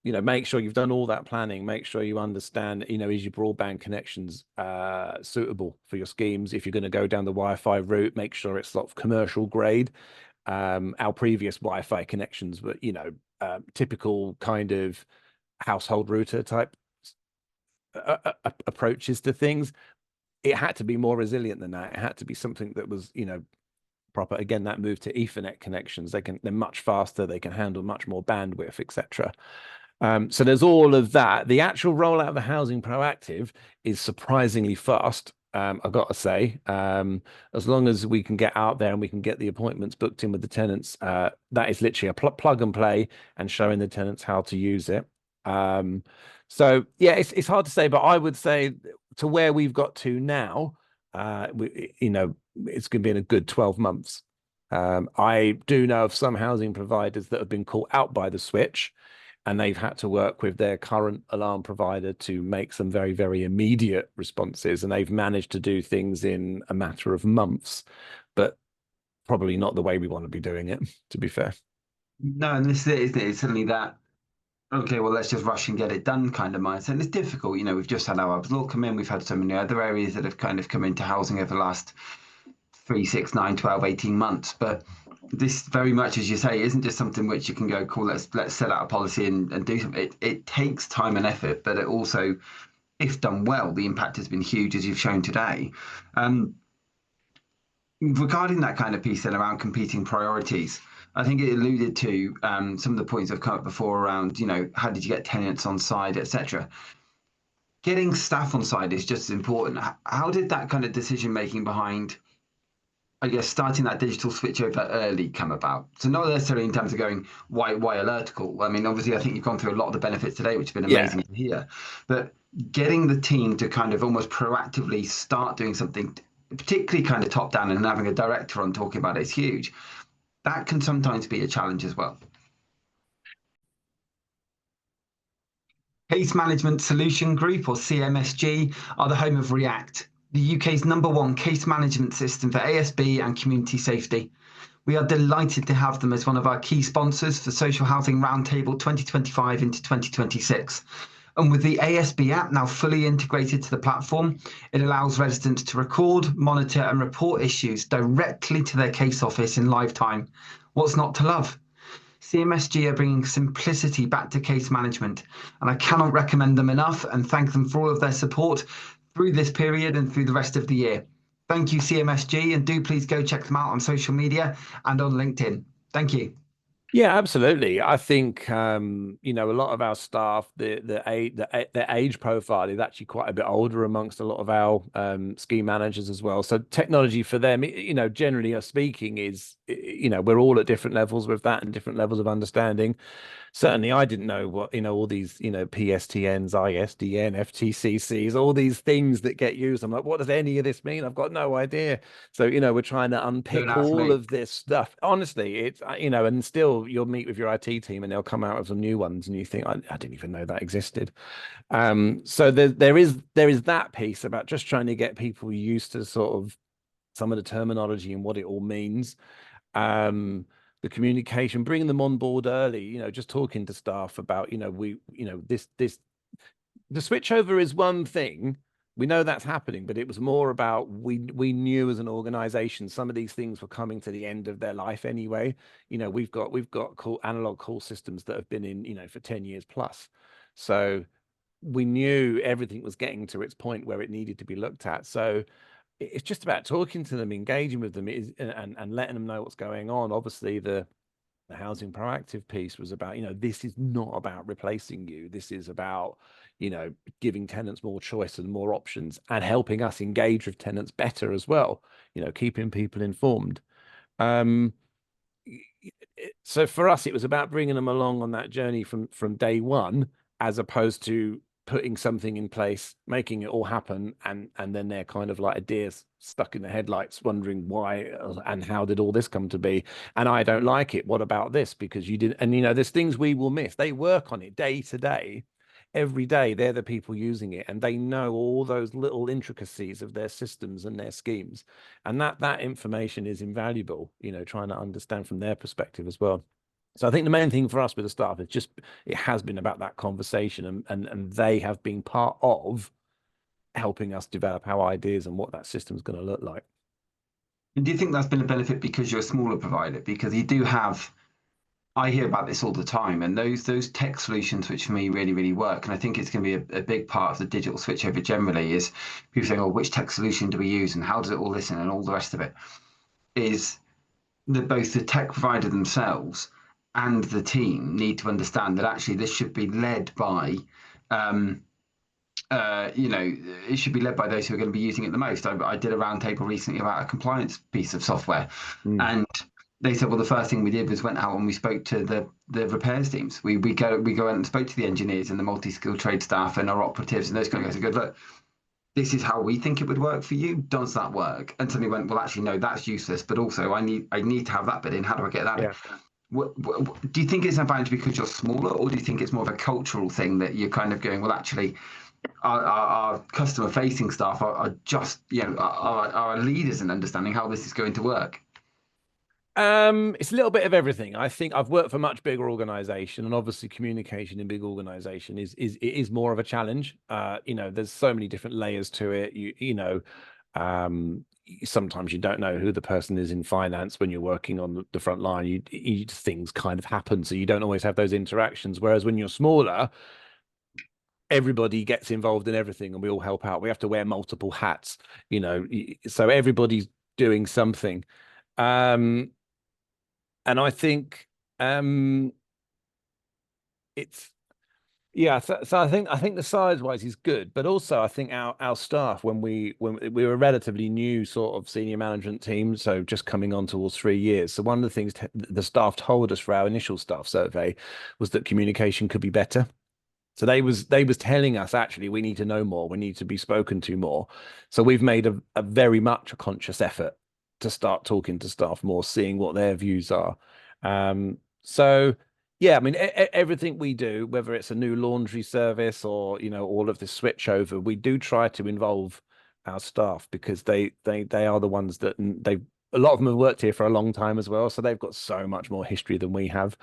make sure you've done all that planning, make sure you understand, is your broadband connections suitable for your schemes? If you're going to go down the Wi-Fi route, make sure it's sort of commercial grade. Our previous Wi-Fi connections were, typical kind of household router type approaches to things. It had to be more resilient than that. It had to be something that was, proper. Again, that move to Ethernet connections, they're much faster, they can handle much more bandwidth, etc. So there's all of that. The actual rollout of the Housing Proactive is surprisingly fast. I've got to say, as long as we can get out there and we can get the appointments booked in with the tenants, that is literally a plug and play and showing the tenants how to use it. So yeah, it's hard to say, but I would say to where we've got to now, it's going to be in a good 12 months. I do know of some housing providers that have been caught out by the switch, and they've had to work with their current alarm provider to make some very, very immediate responses. And they've managed to do things in a matter of months, but probably not the way we want to be doing it, to be fair. No, and this is it, isn't it? It's suddenly that, okay, well, let's just rush and get it done kind of mindset. And it's difficult. We've just had our law come in. We've had so many other areas that have kind of come into housing over the last 3, 6, 9, 12, 18 months. But this very much, as you say, isn't just something which you can go, cool, let's set out a policy and do something. It takes time and effort, but it also, if done well, the impact has been huge, as you've shown today. Regarding that kind of piece then around competing priorities, I think it alluded to some of the points I've come up before around, how did you get tenants on side, etc. Getting staff on side is just as important. How did that kind of decision making behind, I guess, starting that digital switchover early come about? So not necessarily in terms of going, why alertical? I mean, obviously, I think you've gone through a lot of the benefits today, which have been amazing to hear. But getting the team to kind of almost proactively start doing something, particularly kind of top down, and having a director on talking about it is huge. That can sometimes be a challenge as well. Case Management Solution Group, or CMSG, are the home of React, the UK's #1 case management system for ASB and community safety. We are delighted to have them as one of our key sponsors for Social Housing Roundtable 2025 into 2026. And with the ASB app now fully integrated to the platform, it allows residents to record, monitor and report issues directly to their case office in live time. What's not to love? CMSG are bringing simplicity back to case management, and I cannot recommend them enough and thank them for all of their support through this period and through the rest of the year. Thank you, CMSG, and do please go check them out on social media and on LinkedIn. Thank you. Yeah, absolutely. I think a lot of our staff, the age profile is actually quite a bit older amongst a lot of our scheme managers as well. So technology for them, generally speaking, is we're all at different levels with that and different levels of understanding. Certainly, I didn't know what all these PSTNs, ISDN, FTCCs, all these things that get used. I'm like, what does any of this mean? I've got no idea. So we're trying to unpick all of this stuff. Honestly, it's and still you'll meet with your IT team and they'll come out with some new ones, and you think, I didn't even know that existed. So there is that piece about just trying to get people used to sort of some of the terminology and what it all means. The communication, bringing them on board early, just talking to staff about, the switchover is one thing. We know that's happening, but it was more about we knew as an organization some of these things were coming to the end of their life anyway. We've got analog call systems that have been in, for 10 years plus. So we knew everything was getting to its point where it needed to be looked at. So it's just about talking to them, engaging with them, and letting them know what's going on. Obviously, the Housing Proactive piece was about, this is not about replacing you. This is about, giving tenants more choice and more options and helping us engage with tenants better as well, keeping people informed. So for us, it was about bringing them along on that journey from day one, as opposed to putting something in place, making it all happen, and then they're kind of like a deer stuck in the headlights, wondering why and how did all this come to be, and I don't like it. What about this? Because you didn't. And there's things we will miss. They work on it day to day, every day. They're the people using it, and they know all those little intricacies of their systems and their schemes, and that information is invaluable. Trying to understand from their perspective as well. So I think the main thing for us with the staff is just, it has been about that conversation, and they have been part of helping us develop our ideas and what that system's going to look like. And do you think that's been a benefit because you're a smaller provider? Because you do have, I hear about this all the time, and those tech solutions, which for me really, really work, and I think it's going to be a big part of the digital switchover generally, is people saying, "Oh, which tech solution do we use, and how does it all listen, and all the rest of it," is that both the tech provider themselves and the team need to understand that actually this should be led by, it should be led by those who are going to be using it the most. I did a roundtable recently about a compliance piece of software, and they said, well, the first thing we did was went out and we spoke to the repairs teams. We go out and spoke to the engineers and the multi-skilled trade staff and our operatives and those kind of guys and go, look, this is how we think it would work for you. Does that work? And somebody went, well, actually, no, that's useless. But also, I need to have that bit in. How do I get that in? Do you think it's advantage because you're smaller, or do you think it's more of a cultural thing that you're kind of going, well, actually, our customer-facing staff are just, are leaders in understanding how this is going to work? It's a little bit of everything. I think I've worked for a much bigger organization, and obviously communication in big organization is more of a challenge. There's so many different layers to it. Sometimes you don't know who the person is in finance when you're working on the front line. Things kind of happen, so you don't always have those interactions. Whereas when you're smaller, everybody gets involved in everything and we all help out. We have to wear multiple hats, so everybody's doing something. And I think it's, so I think the size wise is good, but also I think our staff, when we were a relatively new sort of senior management team, so just coming on towards 3 years. So one of the things the staff told us for our initial staff survey was that communication could be better. So they was telling us, actually, we need to know more. We need to be spoken to more. So we've made a very much a conscious effort to start talking to staff more, seeing what their views are. So yeah, I mean, everything we do, whether it's a new laundry service or, all of this switchover, we do try to involve our staff, because they are the ones that a lot of them have worked here for a long time as well. So they've got so much more history than we have.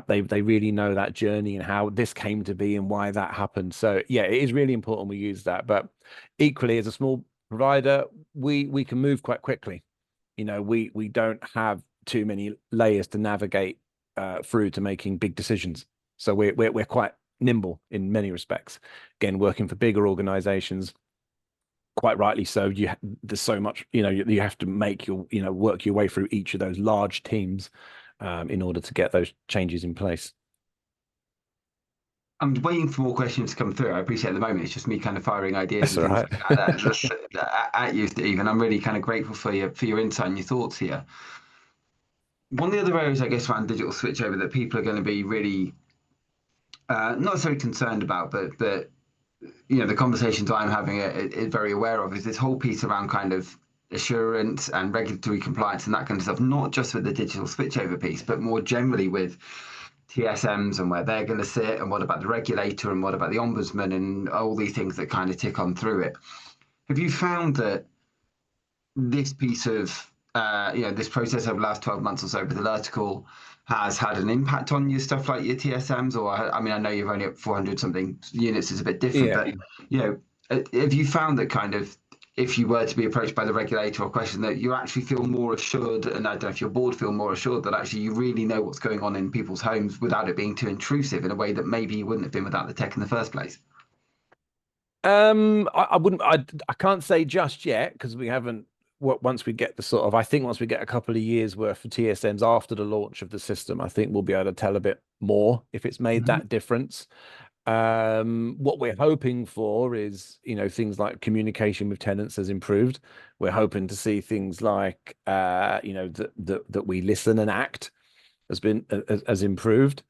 They really know that journey and how this came to be and why that happened. So yeah, it is really important we use that. But equally, as a small provider, we can move quite quickly. We don't have too many layers to navigate through to making big decisions. So we're quite nimble in many respects. Again, working for bigger organizations, quite rightly so, there's so much, you have to make work your way through each of those large teams in order to get those changes in place. I'm waiting for more questions to come through. I appreciate at the moment it's just me kind of firing ideas and things like that at you, Steve, and I'm really kind of grateful for your insight and your thoughts here. One of the other areas, I guess, around digital switchover that people are going to be really not necessarily concerned about, but the conversations I'm having are very aware of, is this whole piece around kind of assurance and regulatory compliance and that kind of stuff, not just with the digital switchover piece, but more generally with TSMs and where they're going to sit, and what about the regulator, and what about the ombudsman, and all these things that kind of tick on through it. Have you found that this piece of this process over the last 12 months or so with Alertical has had an impact on your stuff like your TSMs? Or I know you've only up 400 something units, is a bit different, but have you found that kind of, if you were to be approached by the regulator or question, that you actually feel more assured, and I don't know if your board feel more assured, that actually you really know what's going on in people's homes without it being too intrusive in a way that maybe you wouldn't have been without the tech in the first place? I can't say just yet, because we haven't, once we get once we get a couple of years worth of TSMs after the launch of the system, I think we'll be able to tell a bit more if it's made that difference. What we're hoping for is, things like communication with tenants has improved. We're hoping to see things like, that we listen and act has improved.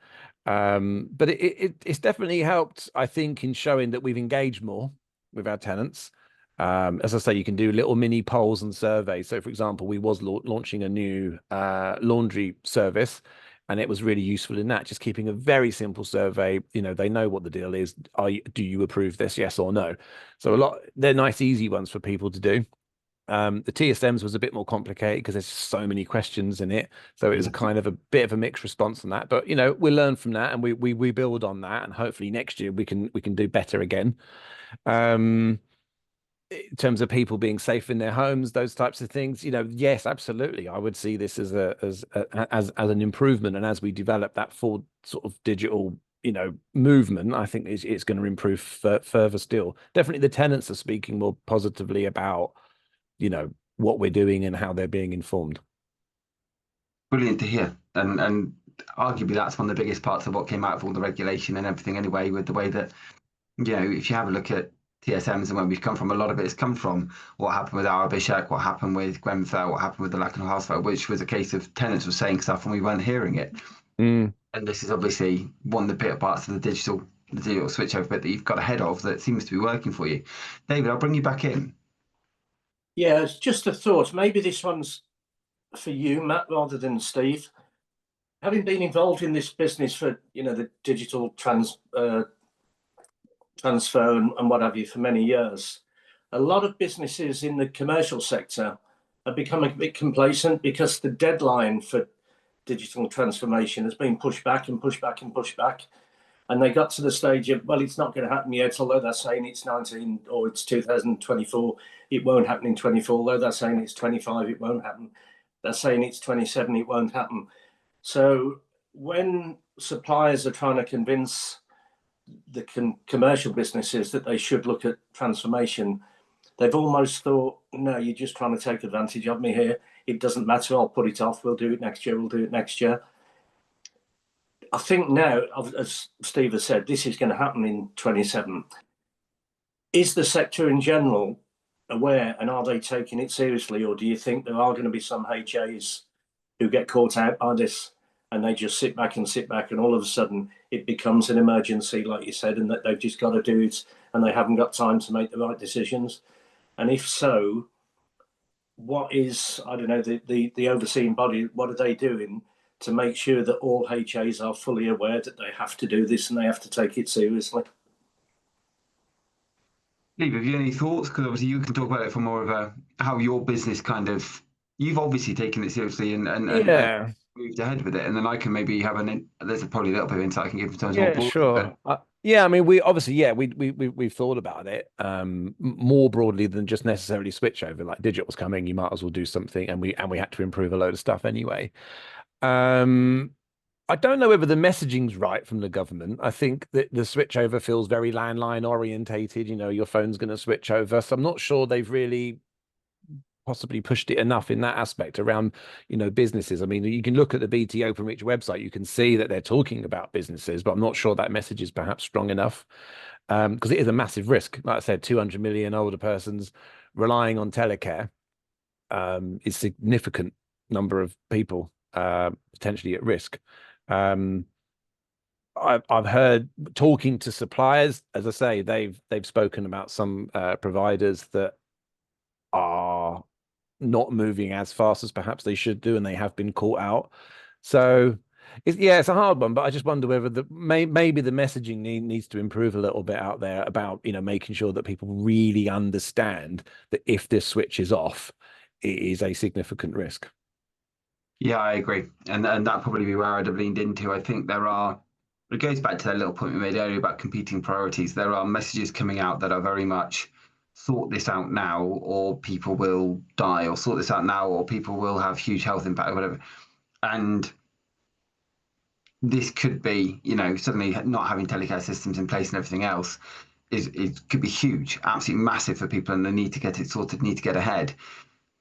But it's definitely helped, I think, in showing that we've engaged more with our tenants. As I say, you can do little mini polls and surveys. So, for example, we was launching a new laundry service, and it was really useful in that, just keeping a very simple survey. They know what the deal is. Do you approve this? Yes or no? So they're nice, easy ones for people to do. The TSMs was a bit more complicated because there's so many questions in it. So it was a kind of a bit of a mixed response on that. But we learn from that and we build on that, and hopefully next year we can do better again. In terms of people being safe in their homes, those types of things, yes, absolutely. I would see this as an improvement, and as we develop that full sort of digital, movement, I think it's going to improve further still. Definitely, the tenants are speaking more positively about, what we're doing and how they're being informed. Brilliant to hear, and arguably that's one of the biggest parts of what came out of all the regulation and everything anyway, with the way that, if you have a look at TSMs and where we've come from, a lot of it has come from what happened with Arabishak, what happened with Grenfell, what happened with the Lakenhall, which was a case of tenants were saying stuff and we weren't hearing it. And this is obviously one of the bit parts of the digital switchover bit that you've got ahead of that seems to be working for you. David, I'll bring you back in. Yeah, it's just a thought. Maybe this one's for you, Matt, rather than Steve. Having been involved in this business for, the digital transfer and what have you for many years, a lot of businesses in the commercial sector have become a bit complacent because the deadline for digital transformation has been pushed back and pushed back and pushed back. And they got to the stage of, well, it's not going to happen yet, although they're saying it's 19 or it's 2024. It won't happen in 24, although they're saying it's 25, it won't happen. They're saying it's 27, it won't happen. So when suppliers are trying to convince the commercial businesses that they should look at transformation, they've almost thought, no, you're just trying to take advantage of me here. It doesn't matter, I'll put it off. We'll do it next year. I think now, as Steve has said, this is going to happen in 27. Is the sector in general aware, and are they taking it seriously? Or do you think there are going to be some HAs who get caught out by this and they just sit back and all of a sudden it becomes an emergency, like you said, and that they've just got to do it and they haven't got time to make the right decisions? And if so, what is, I don't know, the overseeing body, what are they doing to make sure that all HAs are fully aware that they have to do this and they have to take it seriously? Steve, have you any thoughts? Because obviously you can talk about it from more of a how your business you've obviously taken it seriously and moved ahead with it, and then I can maybe have there's probably a little bit of insight I can give in terms of sure. I mean, we've thought about it more broadly than just necessarily switchover. Like digital's coming, you might as well do something, and we had to improve a load of stuff anyway. I don't know whether the messaging's right from the government. I think that the switchover feels very landline orientated. Your phone's going to switch over. So I'm not sure they've really possibly pushed it enough in that aspect around, businesses. I mean, you can look at the BT Openreach website. You can see that they're talking about businesses, but I'm not sure that message is perhaps strong enough because it is a massive risk. Like I said, 200 million older persons relying on telecare is a significant number of people potentially at risk. I've heard talking to suppliers, as I say, they've spoken about some providers that are not moving as fast as perhaps they should do, and they have been caught out. So it's a hard one, but I just wonder whether maybe the messaging needs to improve a little bit out there about making sure that people really understand that if this switch is off, it is a significant risk. Yeah, I agree. And that'd probably be where I'd have leaned into. I think it goes back to that little point we made earlier about competing priorities. There are messages coming out that are very much sort this out now or people will die, or sort this out now or people will have huge health impact or whatever. And this could be, suddenly not having telecare systems in place and everything else could be huge, absolutely massive for people, and they need to get it sorted, need to get ahead.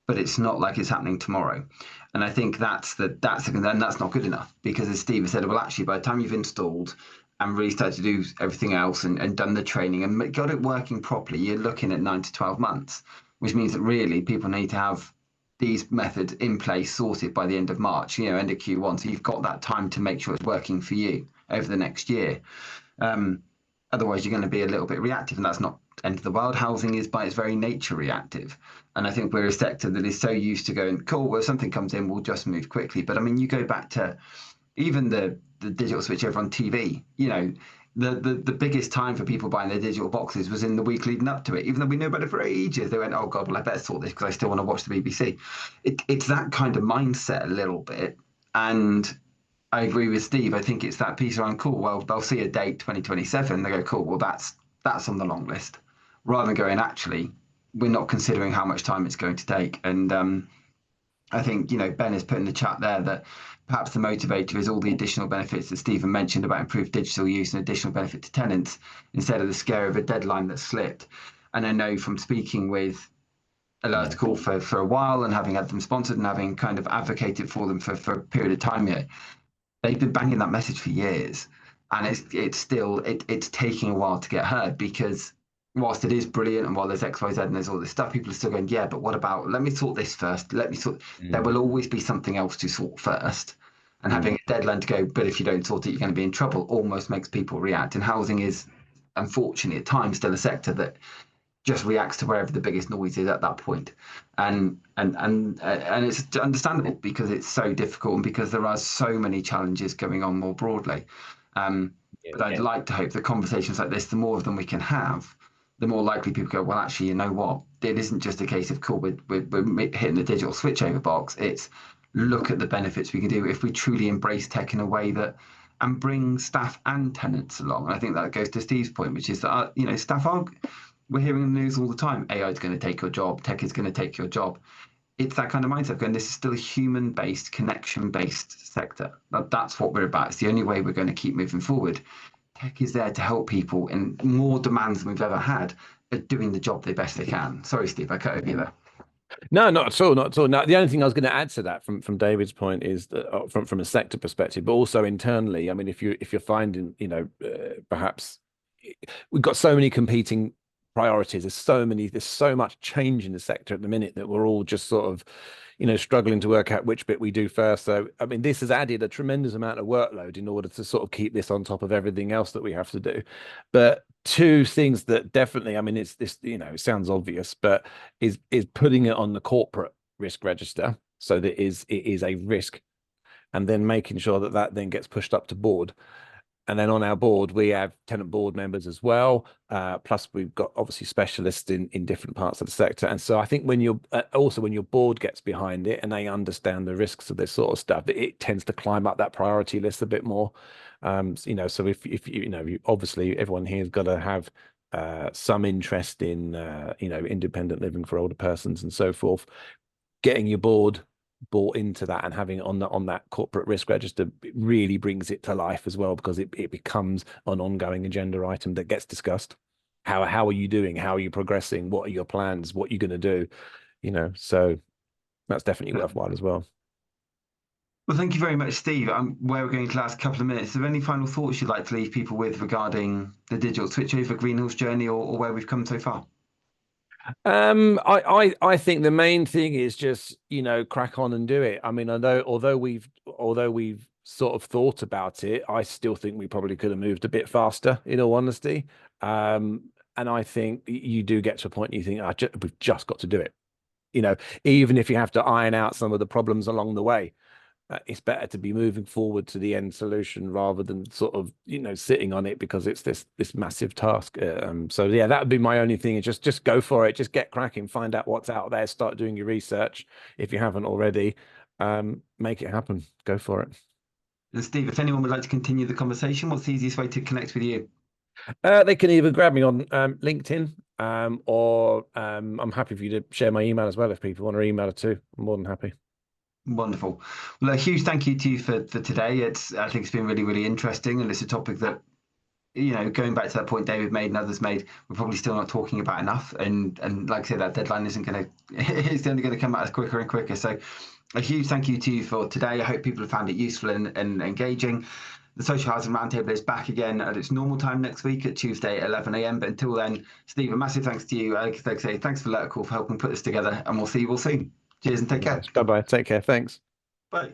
But it's not like it's happening tomorrow. And I think that's not good enough, because as Steve said, well, actually, by the time you've installed and really started to do everything else and done the training and got it working properly, you're looking at 9 to 12 months, which means that really people need to have these methods in place sorted by the end of March, end of Q1. So you've got that time to make sure it's working for you over the next year. Otherwise, you're going to be a little bit reactive, and that's not end of the world. Housing is by its very nature reactive. And I think we're a sector that is so used to going, cool, well, if something comes in, we'll just move quickly. But I mean, you go back to even the digital switch over on TV, the biggest time for people buying their digital boxes was in the week leading up to it. Even though we knew about it for ages, they went, "Oh God, well I better sort this because I still want to watch the BBC." It's that kind of mindset a little bit, and I agree with Steve. I think it's that piece around, cool, well, they'll see a date 2027. They go, cool, well, that's on the long list. Rather than going, actually, we're not considering how much time it's going to take. And I think, Ben has put in the chat there that perhaps the motivator is all the additional benefits that Stephen mentioned about improved digital use and additional benefit to tenants instead of the scare of a deadline that slipped. And I know from speaking with Alertical for a while and having had them sponsored and having kind of advocated for them for a period of time here, they've been banging that message for years, and it's still it's taking a while to get heard, because whilst it is brilliant and while there's XYZ and there's all this stuff, people are still going, yeah, but what about, let me sort this first, let me sort. There will always be something else to sort first, and having a deadline to go, but if you don't sort it you're going to be in trouble, almost makes people react. And housing is unfortunately at times still a sector that just reacts to wherever the biggest noise is at that point. And it's understandable because it's so difficult and because there are so many challenges going on more broadly. But I'd like to hope that conversations like this, the more of them we can have, the more likely people go, well, actually, you know what? It isn't just a case of, cool, we're hitting the digital switchover box. It's look at the benefits we can do if we truly embrace tech in a way that, and bring staff and tenants along. And I think that goes to Steve's point, which is that, staff are, we're hearing in the news all the time, AI is going to take your job, tech is going to take your job. It's that kind of mindset going, this is still a human-based, connection-based sector. That's what we're about. It's the only way we're going to keep moving forward. Tech is there to help people in more demands than we've ever had at doing the job the best they can. Sorry, Steve, I cut over you there. No, not at all, not at all. Now, the only thing I was going to add to that from David's point is that from a sector perspective, but also internally. I mean, if you're finding, perhaps we've got so many competing priorities. There's so much change in the sector at the minute that we're all just sort of, struggling to work out which bit we do first. So, I mean, this has added a tremendous amount of workload in order to sort of keep this on top of everything else that we have to do. But two things that definitely, I mean, it's this, it sounds obvious, but is putting it on the corporate risk register so that it is a risk, and then making sure that then gets pushed up to board. And then on our board, we have tenant board members as well. Plus, we've got obviously specialists in different parts of the sector. And so I think when your board gets behind it and they understand the risks of this sort of stuff, it tends to climb up that priority list a bit more. So if you obviously everyone here has got to have some interest in independent living for older persons and so forth. Getting your board bought into that and having it on that corporate risk register really brings it to life as well, because it becomes an ongoing agenda item that gets discussed. How are you doing? How are you progressing? What are your plans? What are you going to do? So that's definitely worthwhile as well. Well, thank you very much, Steve. Where we're going to the last couple of minutes, are there any final thoughts you'd like to leave people with regarding the digital switchover, Greenhill's journey, or where we've come so far? I think the main thing is just crack on and do it. I mean, although we've sort of thought about it, I still think we probably could have moved a bit faster, in all honesty. And I think you do get to a point you think, we've just got to do it. Even if you have to iron out some of the problems along the way. It's better to be moving forward to the end solution rather than sort of sitting on it because it's this massive task. So yeah, that would be my only thing. Is just go for it. Just get cracking. Find out what's out there. Start doing your research if you haven't already. Make it happen. Go for it. And Steve, if anyone would like to continue the conversation, what's the easiest way to connect with you? They can either grab me on LinkedIn or I'm happy for you to share my email as well if people want to email it too. I'm more than happy. Wonderful. Well, a huge thank you to you for today. I think it's been really, really interesting, and it's a topic that, going back to that point David made and others made, we're probably still not talking about enough. And like I said, that deadline it's only going to come at us quicker and quicker. So a huge thank you to you for today. I hope people have found it useful and engaging. The Social Housing Roundtable is back again at its normal time next week at Tuesday at 11 a.m. But until then, Steve, a massive thanks to you. Like I say, thanks for Alertical for helping put this together, and we'll see you all soon. Cheers and take care. Bye-bye. Take care. Thanks. Bye.